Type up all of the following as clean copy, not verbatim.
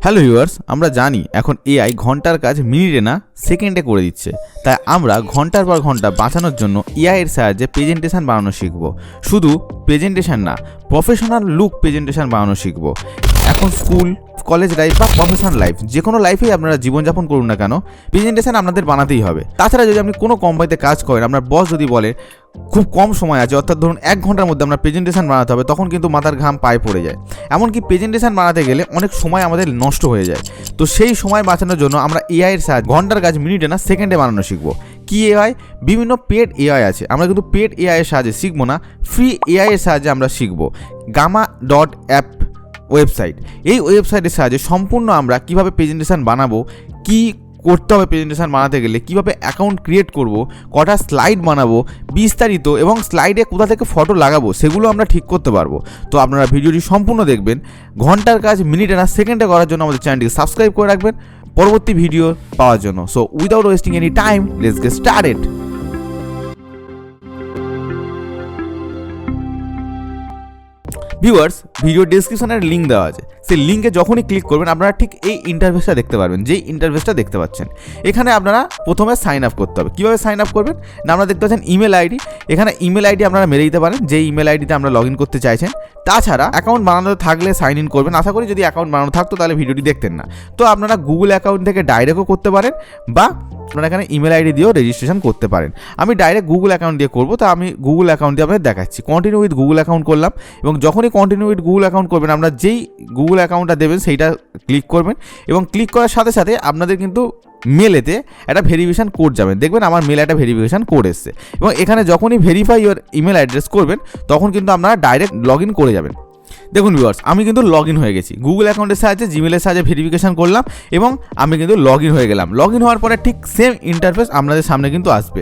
Hello viewers, আমরা জানি এখন এআই ঘন্টার কাজ মিনিটে না সেকেন্ডে করে দিচ্ছে। তাই আমরা ঘন্টার পর ঘন্টা বাঁচানোর জন্য এআই এর সাহায্যে প্রেজেন্টেশন বানানো শিখব। শুধু প্রেজেন্টেশন না, প্রফেশনাল লুক প্রেজেন্টেশন বানানো শিখব। এখন স্কুল, কলেজ লাইফ বা প্রফেশনাল লাইফ, যে কোনো লাইফেই আপনারা জীবনযাপন করুন না কেন, প্রেজেন্টেশন আপনাদের বানাতেই হবে। তাছাড়া যদি আপনি কোনো কোম্পানিতে কাজ করেন, আপনার বস যদি বলে খুব কম সময় আছে, অর্থাৎ ধরুন 1 ঘন্টার মধ্যে আমরা প্রেজেন্টেশন বানাতে হবে, তখন কিন্তু মাথার ঘাম পায়ে পড়ে যায়। এমনকি প্রেজেন্টেশন বানাতে গেলে অনেক সময় আমাদের নষ্ট হয়ে যায়। তো সেই সময় বাঁচানোর জন্য আমরা এআই এর সাহায্যে ঘন্টার কাজ মিনিটে না সেকেন্ডে বানানো শিখবো। কি এআই? বিভিন্ন পেড এআই আছে। আমরা কিন্তু পেড এআই এর সাহায্যে শিখবো না, ফ্রি এআই এর সাহায্যে আমরা শিখবো। gamma.app ওয়েবসাইট, এই ওয়েবসাইটের সাহায্যে সম্পূর্ণ আমরা কিভাবে প্রেজেন্টেশন বানাবো, কি করতে হবে প্রেজেন্টেশন বানাতে গেলে, কিভাবে অ্যাকাউন্ট ক্রিয়েট করব, কটা স্লাইড বানাবো, বিস্তারিত এবং স্লাইডে কোথা থেকে ফটো লাগাবো সেগুলো আমরা ঠিক করতে পারবো। তো আপনারা ভিডিওটি সম্পূর্ণ দেখবেন। ঘন্টার কাজ মিনিটে না সেকেন্ডে করার জন্য আমাদের চ্যানেলটিকে সাবস্ক্রাইব করে রাখবেন পরবর্তী ভিডিও পাওয়ার জন্য। So without wasting any time, let's get started. Viewers, video ডেসক্রিপশনের লিঙ্ক দেওয়া আছে, সেই লিঙ্কে যখনই ক্লিক করবেন আপনারা ঠিক এই ইন্টারফেসটা দেখতে পারবেন। যেই ইন্টারফেসটা দেখতে পাচ্ছেন, এখানে আপনারা প্রথমে সাইন আপ করতে হবে। কীভাবে সাইন আপ করবেন না, আপনারা দেখতে পাচ্ছেন ইমেল আইডি। এখানে ইমেল আইডি আপনারা মেরে দিতে পারেন যেই ইমেল আইডিতে আমরা লগ ইন করতে চাইছেন। তাছাড়া অ্যাকাউন্ট বানানো থাকলে সাইন ইন করবেন। আশা করি যদি অ্যাকাউন্ট বানানো থাকতো তাহলে ভিডিওটি দেখতেন না। তো আপনারা গুগল অ্যাকাউন্ট থেকে ডাইরেক্টও করতে পারেন বা আপনারা এখানে ইমেল আইডি দিয়েও রেজিস্ট্রেশন করতে পারেন। আমি ডাইরেক্ট গুগল অ্যাকাউন্ট দিয়ে করবো, তো আমি গুগল অ্যাকাউন্ট দিয়ে আপনাদের দেখাচ্ছি। কন্টিনিউ উইথ গুগল অ্যাকাউন্ট করলাম, এবং যখনই কন্টিনিউ উইথ গুগল অ্যাকাউন্ট করবেন আপনারা যেই গুগল অ্যাকাউন্টটা দেবেন সেইটা ক্লিক করবেন, এবং ক্লিক করার সাথে সাথে আপনাদের কিন্তু মেলেতে একটা ভেরিফিকেশান কোড যাবেন। দেখবেন আমার মেলে একটা ভেরিফিকেশান কোড এসছে, এবং এখানে যখনই ভেরিফাই ইওর ইমেল অ্যাড্রেস করবেন তখন কিন্তু আপনারা ডাইরেক্ট লগ ইন করে যাবেন। দেখুন ভিউয়ার্স, আমি কিন্তু লগ ইন হয়ে গেছি গুগল অ্যাকাউন্টের সাহায্যে, জিমেলের সাহায্যে ভেরিফিকেশান করলাম এবং আমি কিন্তু লগ ইন হয়ে গেলাম। লগ ইন হওয়ার পরে ঠিক সেম ইন্টারফেস আপনাদের সামনে কিন্তু আসবে।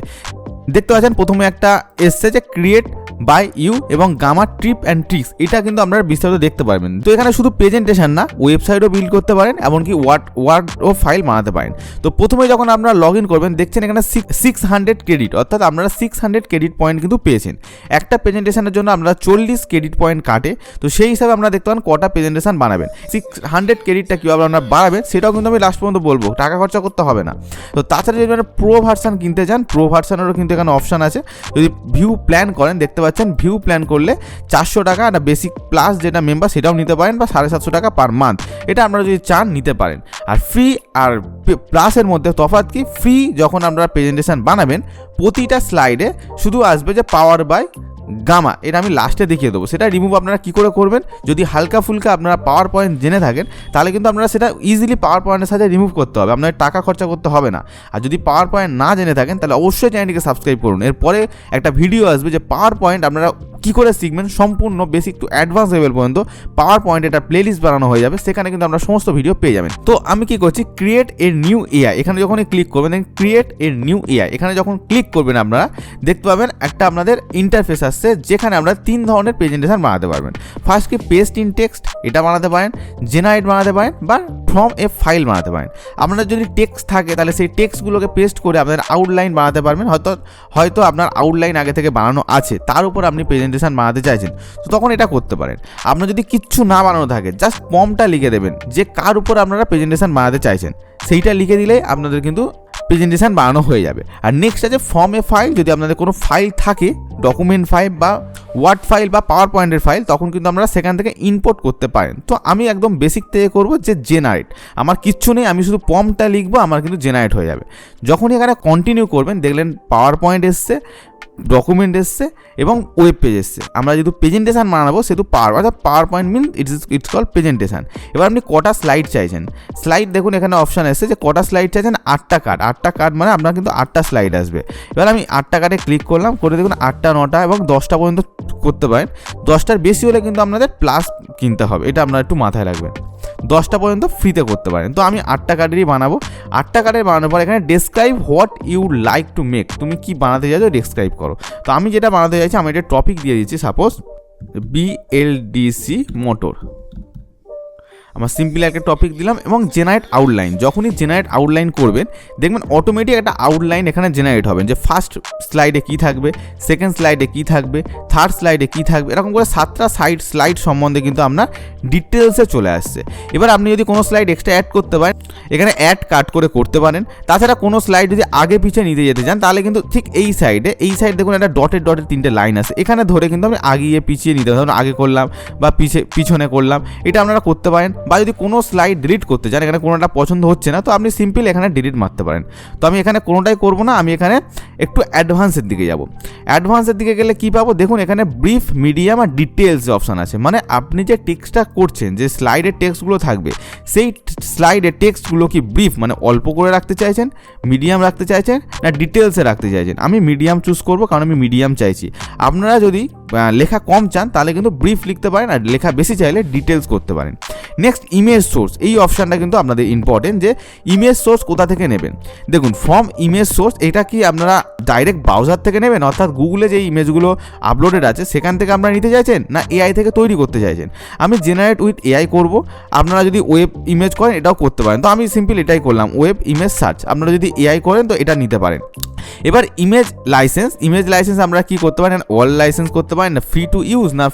দেখতে পাচ্ছেন প্রথমে একটা এসছে যে ক্রিয়েট বাই ইউ এবং গামা ট্রিপ অ্যান্ড ট্রিক্স, এটা কিন্তু আপনারা বিস্তারিত দেখতে পারবেন। তো এখানে শুধু প্রেজেন্টেশন না, ওয়েবসাইটও বিল্ড করতে পারেন, এমনকি ওয়ার্ড ও ফাইল বানাতে পারেন। তো প্রথমে যখন আপনারা লগ ইন করবেন দেখছেন এখানে 600 ক্রেডিট, অর্থাৎ আপনারা 600 ক্রেডিট পয়েন্ট কিন্তু পেয়েছেন। একটা প্রেজেন্টেশনের জন্য আপনারা 40 ক্রেডিট পয়েন্ট কাটে। তো সেই হিসাবে আপনারা দেখতে পান কটা প্রেজেন্টেশন বানাবেন। 600 ক্রেডিটটা কীভাবে আপনারা বাড়াবেন সেটাও কিন্তু আমি লাস্ট পর্যন্ত বলবো, টাকা খরচা করতে হবে না। তো তাছাড়া যদি আপনারা প্রো ভার্সান কিনতে চান, প্রো ভার্সানেরও কিন্তু এখানে অপশান আছে। যদি ভিউ প্ল্যান করেন, দেখতে পাচ্ছেন ভিউ প্ল্যান করলে 400 টাকা, না বেসিক প্লাস যেটা মেম্বার সেটাও নিতে পারেন, বা 750 টাকা পার মান্থ, এটা আপনারা যদি চান নিতে পারেন। আর ফ্রি আর প্লাসের মধ্যে তফাৎ কি, ফ্রি যখন আপনারা প্রেজেন্টেশন বানাবেন প্রতিটা স্লাইডে শুধু আসবে যে পাওয়ার বাই গামা, এটা আমি লাস্টে দেখিয়ে দেবো। সেটা রিমুভ আপনারা কী করে করবেন, যদি হালকা ফুলকা আপনারা পাওয়ার পয়েন্ট জেনে থাকেন তাহলে কিন্তু আপনারা সেটা ইজিলি পাওয়ার পয়েন্টের সাথে রিমুভ করতে হবে, আপনার টাকা খরচা করতে হবে না। আর যদি পাওয়ার পয়েন্ট না জেনে থাকেন তাহলে অবশ্যই চ্যানেলটিকে সাবস্ক্রাইব করুন। এরপরে একটা ভিডিও আসবে যে পাওয়ার পয়েন্ট আপনারা কী করে শিখবেন, সম্পূর্ণ বেসিক টু অ্যাডভান্স লেভেল পর্যন্ত পাওয়ার পয়েন্ট একটা প্লেলিস্ট বানানো হয়ে যাবে, সেখানে কিন্তু আমরা সমস্ত ভিডিও পেয়ে যাবেন। তো আমি কি করছি, ক্রিয়েট এ নিউ এআই, এখানে যখনই ক্লিক করবেন দেখেন ক্রিয়েট এ নিউ এআই, এখানে যখন ক্লিক করবেন আপনারা দেখতে পাবেন একটা আপনাদের ইন্টারফেস আসছে, যেখানে আমরা 3 ধরনের প্রেজেন্টেশন বানাতে পারবেন। ফার্স্ট কি পেস্ট ইন টেক্সট, এটা বানাতে পারেন, জেনারেট বানাতে পারেন, বা ফ্রম এ ফাইল বানাতে পারেন। আপনার যদি টেক্সট থাকে তাহলে সেই টেক্সটগুলোকে পেস্ট করে আপনাদের আউটলাইন বানাতে পারবেন। হয়তো আপনার আউটলাইন আগে থেকে বানানো আছে, তার উপর আপনি প্রেজেন্টেশন বানাতে চাইছেন, তো তখন এটা করতে পারেন। আপনার যদি কিচ্ছু না বানানো থাকে, জাস্ট ফর্মটা লিখে দেবেন যে কার উপর আপনারা প্রেজেন্টেশন বানাতে চাইছেন, সেইটা লিখে দিলেই আপনাদের কিন্তু প্রেজেন্টেশন বানানো হয়ে যাবে। আর নেক্সট আছে ফর্ম এ ফাইল, যদি আপনাদের কোনো ফাইল থাকে, ডকুমেন্ট ফাইল বা ওয়ার্ড ফাইল বা পাওয়ার পয়েন্টের ফাইল, তখন কিন্তু আপনারা সেখান থেকে ইম্পোর্ট করতে পারেন। তো আমি একদম বেসিক থেকে করবো যে জেনারেট, আমার কিচ্ছু নেই, আমি শুধু ফর্মটা লিখবো, আমার কিন্তু জেনারেট হয়ে যাবে। যখনই এখানে কন্টিনিউ করবেন দেখলেন পাওয়ার পয়েন্ট এসছে, ডকুমেন্ট এসছে এবং ওয়েব পেজ এসছে। আমরা যেহেতু প্রেজেন্টেশন বানাবো সেহেতু PowerPoint mean it's call presentation. এবার আপনি কটা স্লাইড চাইছেন, স্লাইড দেখুন এখানে অপশান এসছে যে কটা স্লাইড চাইছেন, 8টা কার্ড। 8টা কার্ড মানে আপনার কিন্তু 8টা স্লাইড আসবে। এবার আমি 8টা কার্ডে ক্লিক করলাম, করে দেখুন 8টা 9টা এবং 10টা পর্যন্ত করতে পারেন। 10টার বেশি হলে কিন্তু আপনাদের প্লাস কিনতে হবে, এটা আপনারা একটু মাথায় রাখবেন। 10টা পর্যন্ত ফ্রিতে করতে পারেন। তো আমি 8টা কার্ডেরই বানাবো। 8টা কার্ডের বানানোর পর এখানে describe what you like to make, তুমি কি বানাতে চাইছো ডেসক্রাইব করো। তো আমি যেটা বানাতে চাইছি, আমি এটা টপিক দিয়ে দিচ্ছি, সাপোজ BLDC মোটর। আমার সিম্পল একটা টপিক দিলাম এবং জেনারেট আউটলাইন। যখনই জেনারেট আউটলাইন করবেন দেখবেন অটোমেটিক একটা আউটলাইন এখানে জেনারেট হবে, যে ফার্স্ট স্লাইডে কী থাকবে, সেকেন্ড স্লাইডে কী থাকবে, থার্ড স্লাইডে কী থাকবে, এরকম করে 7টা স্লাইড সম্বন্ধে কিন্তু আপনার ডিটেলসে চলে আসছে। এবার আপনি যদি কোনো স্লাইড এক্সট্রা অ্যাড করতে পারেন, এখানে অ্যাড কাট করে করতে পারেন। তাছাড়া কোনো স্লাইড যদি আগে পিছিয়ে নিতে যেতে চান তাহলে কিন্তু ঠিক এই সাইড দেখুন একটা ডটের 3টে লাইন আছে, এখানে ধরে কিন্তু আপনি আগিয়ে পিছিয়ে নিতে পারেন, আগে করলাম বা পিছনে করলাম, এটা আপনারা করতে পারেন। বা যদি কোনো স্লাইড ডিলিট করতে চান, এখানে কোনোটা পছন্দ হচ্ছে না, তো আপনি সিম্পল এখানে ডিলিট মারতে পারেন। তো আমি এখানে কোনোটাই করবো না, আমি এখানে একটু অ্যাডভান্সের দিকে যাব। অ্যাডভান্সের দিকে গেলে কী পাবো দেখুন, এখানে ব্রিফ, মিডিয়াম আর ডিটেলস অপশান আছে। মানে আপনি যে টেক্সটটা করছেন, যে স্লাইডের টেক্সটগুলো থাকবে, সেই স্লাইডের টেক্সটগুলো কি ব্রিফ মানে অল্প করে রাখতে চাইছেন, মিডিয়াম রাখতে চাইছেন না ডিটেলসে রাখতে চাইছেন। আমি মিডিয়াম চুজ করবো, কারণ আমি মিডিয়াম চাইছি। আপনারা যদি লেখা কম চান তাহলে কিন্তু ব্রিফ লিখতে পারেন, আর লেখা বেশি চাইলে ডিটেলস করতে পারেন। নেক্সট ইমেজ সোর্স, এই অপশানটা কিন্তু আপনাদের ইম্পর্টেন্ট, যে ইমেজ সোর্স কোথা থেকে নেবেন। দেখুন ফ্রম ইমেজ সোর্স, এটা কি আপনারা ডাইরেক্ট ব্রাউজার থেকে নেবেন, অর্থাৎ গুগলে যে ইমেজগুলো আপলোডেড আছে সেখান থেকে আপনারা নিতে চাইছেন, না এআই থেকে তৈরি করতে চাইছেন। আমি জেনারেট উইথ এআই করব, আপনারা যদি ওয়েব ইমেজ করেন এটাও করতে পারেন। তো আমি সিম্পল এটাই করলাম, ওয়েব ইমেজ সার্চ। আপনারা যদি এআই করেন তো এটা নিতে পারেন। এবার ইমেজ লাইসেন্স আমরা কি করতে পারেন, অল লাইসেন্স করতে পারেন, না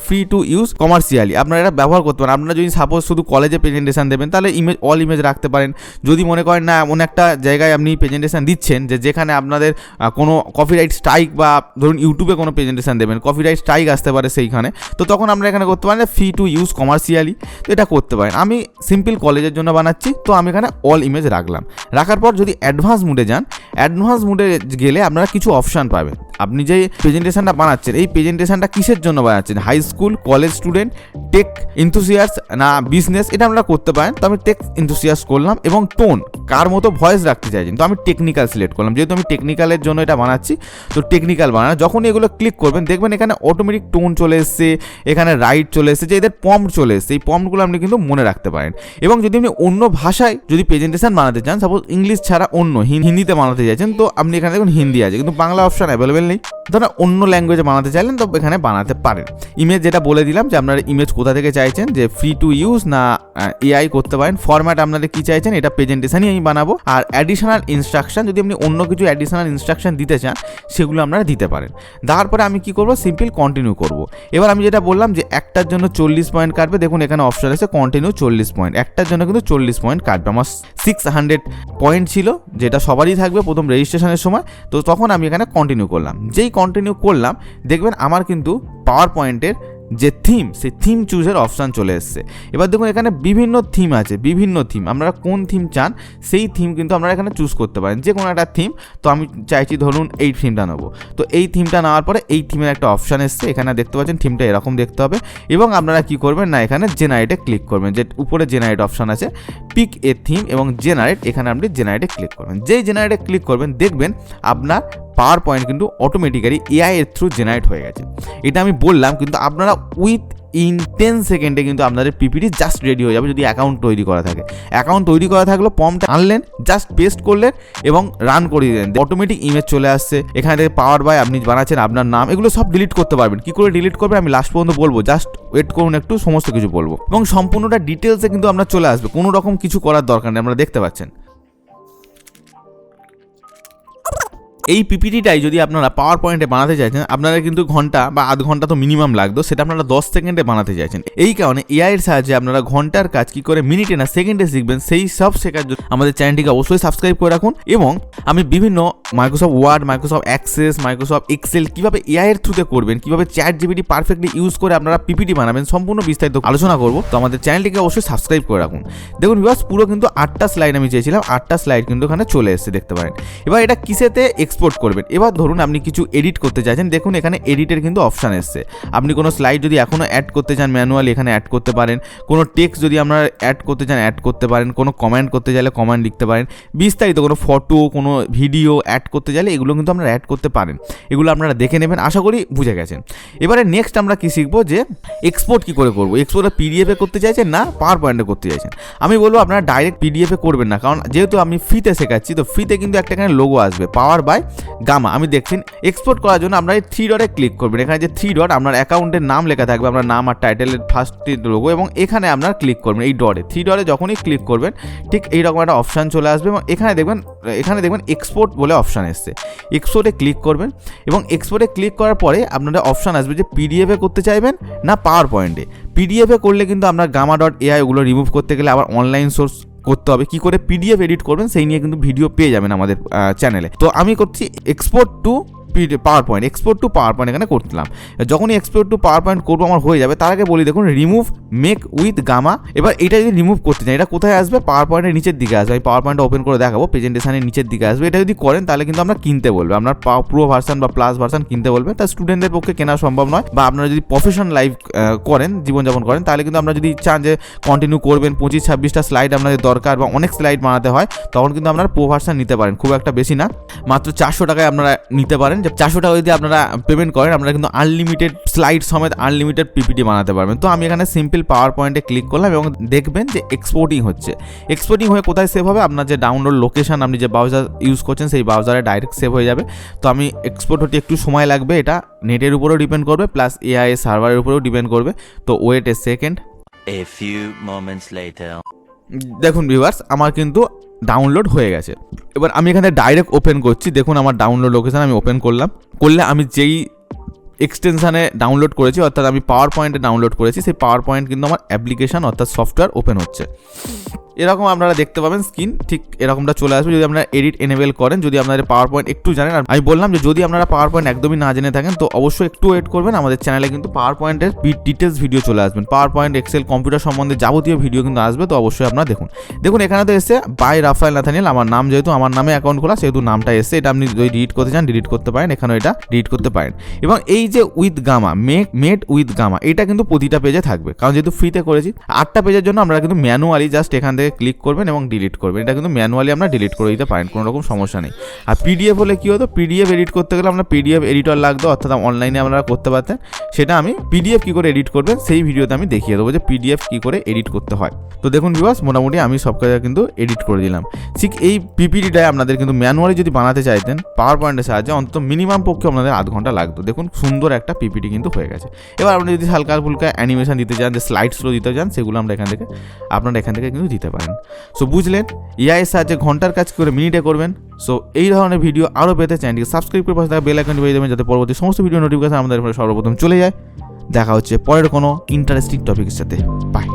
ফ্রি টু ইউজ কমার্শিয়ালি আপনারা এটা ব্যবহার করতে পারেন। আপনারা যদি সাপোজ শুধু কলেজে প্রেজেন্টেশন দেবেন তাহলে অল ইমেজ রাখতে পারেন। যদি মনে করেন না এমন একটা জায়গায় আপনি প্রেজেন্টেশন দিচ্ছেন যেখানে আপনাদের কোনো কপিরাইট স্ট্রাইক, বা ধরুন ইউটিউবে কোনো প্রেজেন্টেশন দেবেন, কপিরাইট স্ট্রাইক আসতে পারে সেইখানে, তো তখন আমরা এখানে করতে পারেন ফ্রি টু ইউজ কমার্শিয়ালি, তো এটা করতে পারেন। আমি সিম্পল কলেজের জন্য বানাচ্ছি, তো আমি এখানে অল ইমেজ রাখলাম। রাখার পর যদি অ্যাডভান্স মুডে যান, অ্যাডভান্স মুডে গেলে আপনারা কিছু অপশান পাবেন। আপনি যে প্রেজেন্টেশনটা বানাচ্ছেন, এই প্রেজেন্টেশনটা কিসের জন্য বানাচ্ছেন, high school, college student, tech enthusiast না বিজনেস, এটা আপনারা করতে পারেন। তো আমি টেক ইনথুসিয়াস্ট করলাম, এবং টোন কার মতো ভয়েস রাখতে চাইছেন, তো আমি টেকনিক্যাল সিলেক্ট করলাম, যেহেতু আমি টেকনিক্যালের জন্য এটা বানাচ্ছি, তো টেকনিক্যাল বানানো। যখন এগুলো ক্লিক করবেন দেখবেন এখানে অটোমেটিক টোন চলে এসছে, এখানে রাইট চলে এসছে, যে এদের পম্পট চলে এসছে, এই পম্পটগুলো আপনি কিন্তু মনে রাখতে পারেন। এবং যদি আপনি অন্য ভাষায় যদি প্রেজেন্টেশন বানাতে চান, সাপোজ ইংলিশ ছাড়া অন্য হিন্দিতে বানাতে চাইছেন, তো আপনি এখানে দেখুন হিন্দি আছে, কিন্তু বাংলা অপশন অ্যাভেলেবেল নেই। ধরুন অন্য ল্যাঙ্গুয়েজে বানাতে চাইলেন তো এখানে বানাতে পারেন। ইমেজ যেটা বলে দিলাম, যে আপনারা ইমেজ কোথা থেকে চাইছেন, যে ফ্রি টু ইউজ না এআই করতে পারেন। ফরম্যাট আপনারা কি চাইছেন, এটা প্রেজেন্টেশনই আমি বানাবো। আর অ্যাডিশনাল ইনস্ট্রাকশন, যদি আপনি অন্য কিছু অ্যাডিশনাল ইনস্ট্রাকশন দিতে চান সেগুলো আপনারা দিতে পারেন। তারপরে আমি কি করব, সিম্পল কন্টিনিউ করব। এবার আমি যেটা বললাম যে একটার জন্য 40 পয়েন্ট কাটবে, দেখুন এখানে অপশন আছে কন্টিনিউ 40 পয়েন্ট, একটার জন্য কিন্তু 40 পয়েন্ট কাটবে। আমার 600 পয়েন্ট ছিল, যেটা সবারই থাকবে প্রথম রেজিস্ট্রেশনের সময়, তো তখন আমি এখানে কন্টিনিউ করলাম। যেই কন্টিনিউ করলাম দেখবেন আমার কিন্তু পাওয়ার পয়েন্টের যে থিম, সেই থিম চুজের অপশান চলে এসছে। এবার দেখুন এখানে বিভিন্ন থিম আছে, বিভিন্ন থিম, আপনারা কোন থিম চান সেই থিম কিন্তু আপনারা এখানে চুজ করতে পারেন, যে কোনো একটা থিম। তো আমি চাইছি ধরুন এই থিমটা নেবো, তো এই থিমটা নেওয়ার পরে এই থিমের একটা অপশান এসছে, এখানে দেখতে পাচ্ছেন থিমটা এরকম দেখতে হবে। এবং আপনারা কি করবেন না, এখানে জেনারেটে ক্লিক করবেন, যে উপরে জেনারেট অপশান আছে, পিক এ থিম এবং জেনারেট, এখানে আপনি জেনারেটে ক্লিক করবেন। যেই জেনারেটে ক্লিক করবেন দেখবেন আপনার পাওয়ার পয়েন্ট কিন্তু অটোমেটিক্যালি এআই এর থ্রু জেনারেট হয়ে গেছে। এটা আমি বললাম, কিন্তু আপনারা ইন 10 সেকেন্ডে কিন্তু আপনাদের পিপিটি জাস্ট রেডি হয়ে যাবে, যদি অ্যাকাউন্ট তৈরি করা থাকে। অ্যাকাউন্ট তৈরি করা থাকলে ফর্মটা আনলেন, জাস্ট পেস্ট করলেন এবং রান করে দিলেন, অটোমেটিক ইমেজ চলে আসছে। এখানে থেকে পাওয়ার বাই আপনি বানাচ্ছেন, আপনার নাম, এগুলো সব ডিলিট করতে পারবেন। কি করে ডিলিট করবেন আমি লাস্ট পর্যন্ত বলবো, জাস্ট ওয়েট করুন একটু, সমস্ত কিছু বলবো। এবং সম্পূর্ণটা ডিটেলসে কিন্তু আপনার চলে আসবে, কোনো রকম কিছু করার দরকার নেই, আপনারা দেখতে পাচ্ছেন। এই পিপিটিটাই যদি আপনারা পাওয়ার পয়েন্টে বানাতে চাইছেন, আপনারা কিন্তু ঘন্টা বা আধ ঘন্টা তো মিনিমাম লাগতো, সেটা আপনারা 10 সেকেন্ডে বানাতে চাইছেন। এই কারণে এআই এর সাহায্যে আপনারা ঘন্টার কাজ কি করে মিনিটে না সেকেন্ডে শিখবেন, সেই সব শেখার জন্য আমাদের চ্যানেলটিকে অবশ্যই সাবস্ক্রাইব করে রাখুন। এবং আমি বিভিন্ন Microsoft Word, Microsoft Access, Microsoft Excel কীভাবে এআই এর থ্রুতে করবেন, কীভাবে চ্যাট জিপিটি পারফেক্টলি ইউজ করে আপনারা পিপিটি বানাবেন, সম্পূর্ণ বিস্তারিত আলোচনা করবো। তো আমাদের চ্যানেলটিকে অবশ্যই সাবস্ক্রাইব করে রাখুন। দেখুন ভিউয়ার্স, পুরো কিন্তু 8টা স্লাইড আমি চেয়েছিলাম, 8টা স্লাইড কিন্তু এখানে চলে এসেছে, দেখতে পারেন। এবার এটা কিসেতে এক্সপোর্ট করবেন, এবার ধরুন আপনি কিছু এডিট করতে চাইছেন, দেখুন এখানে এডিটের কিন্তু অপশান এসছে। আপনি কোনো স্লাইড যদি এখনও অ্যাড করতে চান ম্যানুয়ালি এখানে অ্যাড করতে পারেন, কোনো টেক্সট যদি আপনারা অ্যাড করতে চান অ্যাড করতে পারেন, কোনো কমেন্ট করতে চাইলে কমেন্ট লিখতে পারেন, বিস্তারিত কোনো ফটো, কোনো ভিডিও অ্যাড করতে চাইলে এগুলো কিন্তু আপনারা অ্যাড করতে পারেন। এগুলো আপনারা দেখে নেবেন, আশা করি বুঝে গেছেন। এবারে নেক্সট আমরা কি শিখবো, যে এক্সপোর্ট কি করে করবো। এক্সপোর্ট পিডিএফে করতে চাইছেন না পাওয়ার পয়েন্টে করতে চাইছেন। আমি বলবো আপনারা ডাইরেক্ট পিডিএফে করবেন না, কারণ যেহেতু আমি ফ্রিতে শেখাচ্ছি, তো ফ্রিতে কিন্তু একটা এখানে লোগো আসবে, পাওয়ার বাই গামা। আমি দেখছেন এক্সপোর্ট করার জন্য আপনারা এই 3 ডটে ক্লিক করবেন। এখানে যে 3 ডট আপনার অ্যাকাউন্টের নাম লেখা থাকবে, আপনার নাম আর টাইটেলের ফার্স্ট লোগো, এবং এখানে আপনার ক্লিক করবেন এই ডটে। 3 ডটে যখনই ক্লিক করবেন ঠিক এইরকম একটা অপশান চলে আসবে এবং এখানে দেখবেন এক্সপোর্ট বলে অপশান এসছে। এক্সপোর্টে ক্লিক করবেন এবং এক্সপোর্টে ক্লিক করার পরে আপনাদের অপশান আসবে যে পিডিএফে করতে চাইবেন না পাওয়ার পয়েন্টে। পিডিএফে করলে কিন্তু আপনার গামা ডট এআই ওগুলো রিমুভ করতে গেলে আবার অনলাইন সোর্স করতে হবে। কি করে পিডিএফ এডিট করবেন সেই নিয়ে কিন্তু ভিডিও পেয়ে যাবেন আমাদের চ্যানেলে। তো আমি করছি export two power point, export two power point এখানে করলাম। যখনই এক্সপোর্ট টু পাওয়ার পয়েন্ট করবো আমার হয়ে যাবে, তার আগে বলি দেখুন রিমুভ মেক উইথ গামা। এবার এটা যদি রিমুভ করতে চাই এটা কোথায় আসবে? পাওয়ার পয়েন্টের নিচের দিকে আসবে। আমি পাওয়ার পয়েন্টটা ওপেন করে দেখাবো, প্রেজেন্টেশনের নিচের দিকে আসবে। এটা যদি করেন তাহলে কিন্তু আমরা কিনতে বলবে, আপনার প্রো ভার্সন বা প্লাস ভার্সন কিনতে বলবে। তা স্টুডেন্টদের পক্ষে কেনা সম্ভব নয়, বা আপনারা যদি প্রফেশন লাইফ করেন, জীবনযাপন করেন, তাহলে কিন্তু আপনারা যদি চান যে কন্টিনিউ করবেন 25-26টা স্লাইড আপনাদের দরকার বা অনেক স্লাইড বানাতে হয়, তখন কিন্তু আপনারা প্রো ভার্সন নিতে পারেন। খুব একটা বেশি না, মাত্র 400 টাকায় আপনারা নিতে পারেন। যে 400 টাকা যদি আপনারা পেমেন্ট করেন আপনারা কিন্তু আনলিমিটেড স্লাইড সমেত আনলিমিটেড পিপিটি বানাতে পারবেন। তো আমি এখানে সিম্পল পাওয়ার পয়েন্টে ক্লিক করলাম এবং দেখবেন যে এক্সপোর্টিং হচ্ছে। এক্সপোর্টিং হয়ে কোথায় সেভ হবে? আপনার যে ডাউনলোড লোকেশন, আপনি যে ব্রাউজার ইউজ করছেন সেই ব্রাউজারে ডাইরেক্ট সেভ হয়ে যাবে। তো আমি এক্সপোর্ট হতে একটু সময় লাগবে, এটা নেটের উপরেও ডিপেন্ড করবে প্লাস এআই সার্ভারের উপরেও ডিপেন্ড করবে। তো ওয়েট এ সেকেন্ড। দেখুন ভিউয়ার্স আমার কিন্তু ডাউনলোড হয়ে গেছে। এবার আমি এখানে ডাইরেক্ট ওপেন করছি। দেখুন আমার ডাউনলোড লোকেশন আমি ওপেন করলে আমি যেই এক্সটেনশানে ডাউনলোড করেছি, অর্থাৎ আমি পাওয়ার পয়েন্টে ডাউনলোড করেছি, সেই পাওয়ার পয়েন্ট কিন্তু আমার অ্যাপ্লিকেশন অর্থাৎ সফটওয়্যার ওপেন হচ্ছে। এরকম আপনারা দেখতে পাবেন স্ক্রিন ঠিক এরকমটা চলে আসবে যদি আপনারা এডিট এনেবেল করেন। যদি আপনাদের পাওয়ার পয়েন্ট একটু জানেন, আর আমি বললাম যে যদি আপনারা পাওয়ার পয়েন্ট একদমই না জেনে থাকেন তো অবশ্যই একটু ওয়েট করবেন। আমাদের চ্যানেলে কিন্তু পাওয়ার পয়েন্টের ডিটেলস ভিডিও চলে আসবেন। পাওয়ার পয়েন্ট, এক্সেল, কম্পিউটার সম্বন্ধে যাবতীয় ভিডিও কিন্তু আসবে। তো অবশ্যই আপনারা দেখুন এখানে তো এসে বাই রাফায়েল নাথানিয়েল আমার নাম, যেহেতু আমার নামে অ্যাকাউন্ট খোলা সেহেতু নামটা এসে। এটা আপনি যদি ডিলিট করতে চান ডিলিট করতে পারেন, এখানে এটা ডিলিট করতে পারেন। এবং এই যে with Gamma, made with Gamma, এটা কিন্তু প্রতিটা পেজে থাকবে, কারণ যেহেতু ফ্রিতে করেছি। 8টা পেজের জন্য আপনারা কিন্তু ম্যানুয়ালি জাস্ট এখান থেকে ক্লিক করবেন এবং ডিলিট করবেন। এটা কিন্তু ম্যানুয়ালি আমরা ডিলিট করে দিতে পারেন, কোনো রকম সমস্যা নেই। আর পিডিএফ হলে কি হতো? পিডিএফ এডিট করতে গেলে আমরা পিডিএফ এডিটর লাগতো, অর্থাৎ অনলাইনে আপনারা করতে পারতেন। সেটা আমি পিডিএফ কী করে এডিট করবেন সেই ভিডিওতে আমি দেখিয়ে দেবো যে পিডিএফ কী করে এডিট করতে হয়। তো দেখুন ভিউয়ার্স মোটামুটি আমি সব কাজ কিন্তু এডিট করে দিলাম। ঠিক এই পিপিটিটাই আপনাদের কিন্তু ম্যানুয়ালি যদি বানাতে চাইতেন পাওয়ার পয়েন্টের সাহায্যে অন্তত মিনিমাম পক্ষে আপনাদের আধ ঘন্টা লাগতো। দেখুন সুন্দর একটা পিপিটি কিন্তু হয়ে গেছে। এবার আপনি যদি হালকা ফুলকা অ্যানিমেশন দিতে চান, যে স্লাইড স্লো দিতে চান, সেগুলো আপনারা এখান থেকে কিন্তু দিতে পারেন। সো বুঝলেন, এআইয়ের সাহায্যে ঘন্টার কাজ করে মিনিটে করবেন। সো এই ধরনের ভিডিও আরও পেতে চ্যানেলটিকে সাবস্ক্রাইব করে পাশে থাকা বেল আইকনটি বেজে দেবেন, যাতে পরবর্তী সমস্ত ভিডিও নোটিফিকেশন আমাদের সর্বপ্রথম চলে যায়। দেখা হচ্ছে পরের কোনো ইন্টারেস্টিং টপিকের সাথে। বাই।